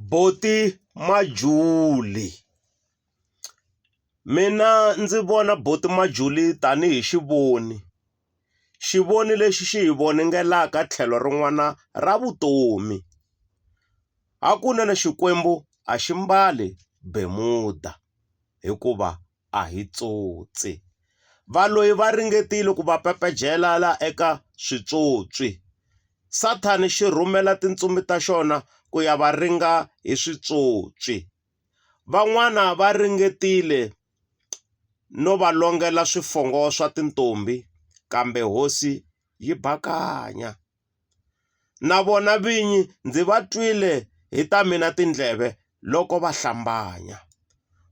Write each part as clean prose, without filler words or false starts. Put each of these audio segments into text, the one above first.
Buti Majuli. Mina ndzi vona Buti Majuli tanihi xivoni. Xivoni lexi xi hi voningelaka tlhelo rin'wana ra vutomi. Hakunene Xikwembu a xi mbali bemuda hikuva a hi tsotsi. Valoyi va ringetile ku va pepejela la eka switswotswi. Sathani xi rhumela tintsumi ta xona ku ya va ringa hi switswotswi. Van'wana va ringetile no va longela swifongo swa tintombi, kambe hosi yi bakanya. Na vona vinyi ndzi va twile hi ta mina tindleve loko va hlambanya.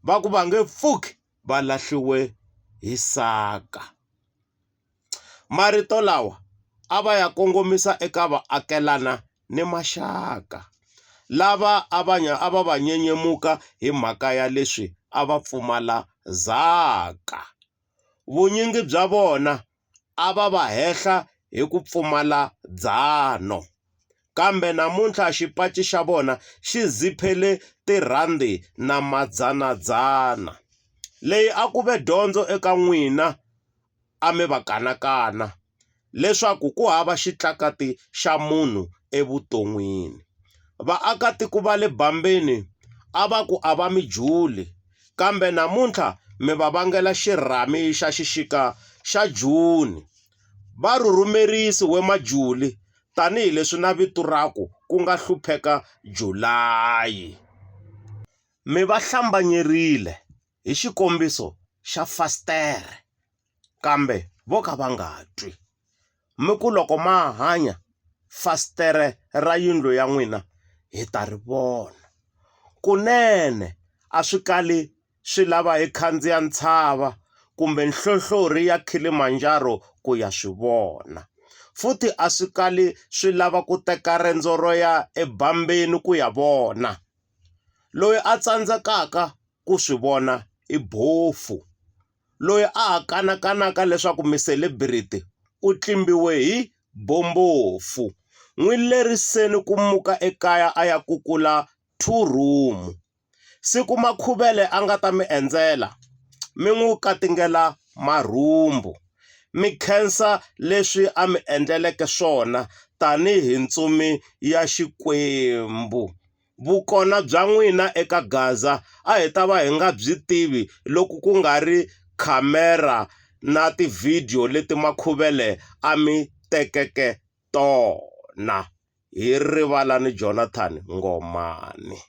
Va ku va nge pfuki va lahliwe hi saka. Marito lawa a va ya kongomisa eka vaakelana ni maxaka, lava a va va nyenyemuka hi mhaka ya leswi a va pfumala ndzhaka. Vunyingi bya vona a va va hehla hi ku pfumala dzano. Kambe namuntlha xipaci xa vona xi ziphele tirhandi na madzanadzana. Leyi a ku ve dyondzo eka n'wina a mi va kanakana leswaku ku hava xitlakati xa munhu evuton'wini. Vaakatiko va le Bhambeni a va ku a va mi juli, kambe namuntlha mi va vangela xirhami xa xixika xa Juni. Va rhurumerisi we Majuli tanihileswi na vito raku ku nga hlupheka Julayi. Mi va hlambanyerile hi xikombiso xa fasitere, kambe vo ka va nga twi. Mi ku loko ma hanya fasitere ra yindlu ya n'wina hi ta ri vona. Kunene a swi kali swi lava hi khandziya ntshava kumbe nhlohlori ya Kilimanjaro ku ya swi vona. Futhi a swi kali swi lava ku teka rendzo ro ya eBhambeni ku ya vona. Loyi a tsandzekaka ku swi vona i bofu. Loyi a ha kanakanaka leswaku miselebrity u tlimbiwe hi bombofu. N'wi leriseni ku muka ekaya a ya kukula 2 room. Siku Makhuvele a nga ta mi endzela, mi n'wi katingela marhumbu. Mi khensa leswi a mi endleleke swona tanihi ntsumi ya Xikwembu. Vukona bya n'wina eka Gaza a hi ta va hi nga byi tivi loko ku nga ri khamera na tivhidiyo leti Makhuvele a mi tekeke tona. Hi rivala ni Jonathan Ngomani.